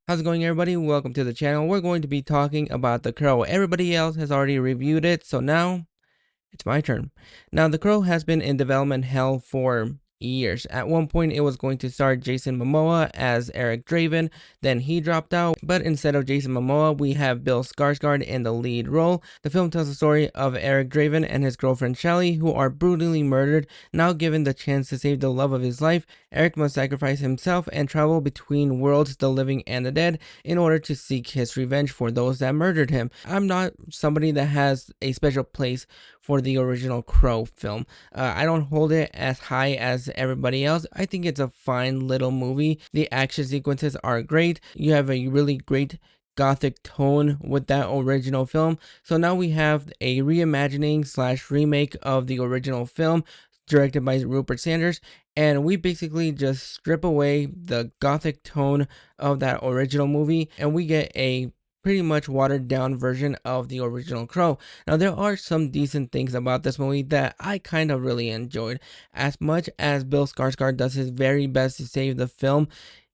How's it going, everybody? Welcome to the channel. We're going to be talking about The Crow. Everybody else has already reviewed it, so now it's my turn. Now, The Crow has been in development hell for years. At one point, it was going to star Jason Momoa as Eric Draven, then he dropped out, but instead of Jason Momoa, we have Bill Skarsgård in the lead role. The film tells the story of Eric Draven and his girlfriend Shelley, who are brutally murdered. Now given the chance to save the love of his life, Eric must sacrifice himself and travel between worlds, the living and the dead, in order to seek his revenge for those that murdered him. I'm not somebody that has a special place for the original Crow film. I don't hold it as high as everybody else. I think it's a fine little movie. The action sequences are great. You have a really great Gothic tone with that original film. So now we have a reimagining slash remake of the original film directed by Rupert Sanders, and we basically just strip away the Gothic tone of that original movie and we get a pretty much watered down version of the original Crow. Now, there are some decent things about this movie that I kind of really enjoyed. As much as Bill Skarsgård does his very best to save the film,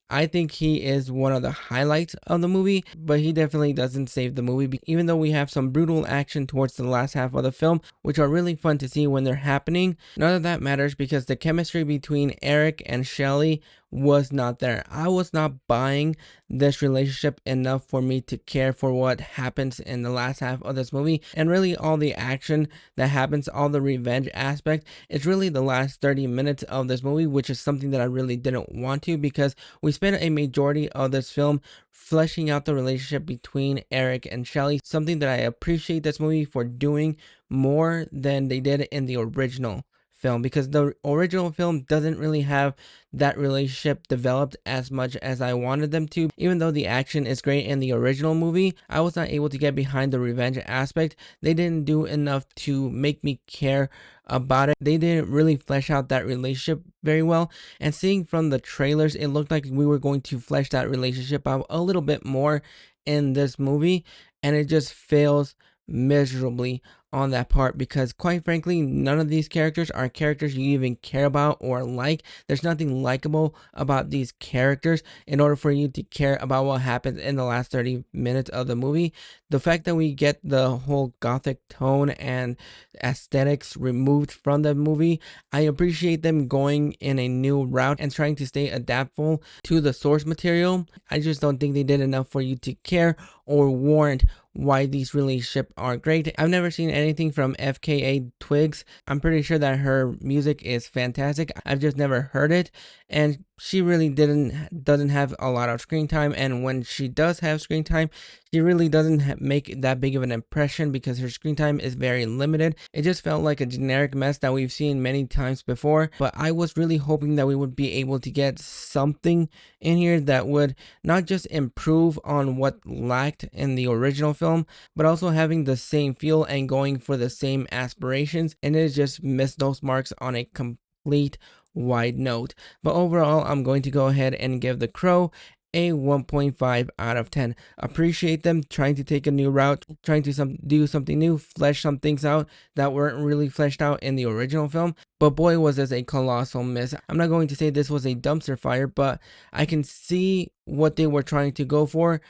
I think he is one of the highlights of the movie, but he definitely doesn't save the movie, even though we have some brutal action towards the last half of the film, which are really fun to see when they're happening. None of that matters because the chemistry between Eric and Shelley was not there. I was not buying this relationship enough for me to care for what happens in the last half of this movie, and really all the action that happens, all the revenge aspect, it's really the last 30 minutes of this movie, which is something that I really didn't want to, because we spent a majority of this film fleshing out the relationship between Eric and Shelley, something that I appreciate this movie for doing more than they did in the original film, because the original film doesn't really have that relationship developed as much as I wanted them to. Even though the action is great in the original movie, I was not able to get behind the revenge aspect. They didn't do enough to make me care about it. They didn't really flesh out that relationship very well, and seeing from the trailers, it looked like we were going to flesh that relationship out a little bit more in this movie, and it just fails miserably on that part, because quite frankly, none of these characters are characters you even care about or like. There's nothing likable about these characters in order for you to care about what happens in the last 30 minutes of the movie. The fact that we get the whole Gothic tone and aesthetics removed from the movie, I appreciate them going in a new route and trying to stay adaptable to the source material. I just don't think they did enough for you to care or warrant why these relationships are great. I've never seen anything from FKA Twigs. I'm pretty sure that her music is fantastic. I've just never heard it, and she really doesn't have a lot of screen time, and when she does have screen time, she really doesn't make that big of an impression because her screen time is very limited. It just felt like a generic mess that we've seen many times before, but I was really hoping that we would be able to get something in here that would not just improve on what lacked in the original film, but also having the same feel and going for the same aspirations, and it just missed those marks on a complete wide note. But overall, I'm going to go ahead and give The Crow a 1.5 out of 10. Appreciate them trying to take a new route, trying to do something new, flesh some things out that weren't really fleshed out in the original film. But boy, was this a colossal miss. I'm not going to say this was a dumpster fire, but I can see what they were trying to go for.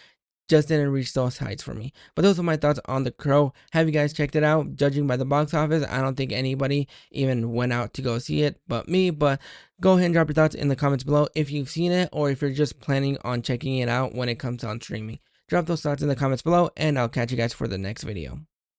Just didn't reach those heights for me. But those are my thoughts on The Crow. Have you guys checked it out? Judging by the box office, I don't think anybody even went out to go see it but me. But go ahead and drop your thoughts in the comments below if you've seen it or if you're just planning on checking it out when it comes on streaming. Drop those thoughts in the comments below, and I'll catch you guys for the next video.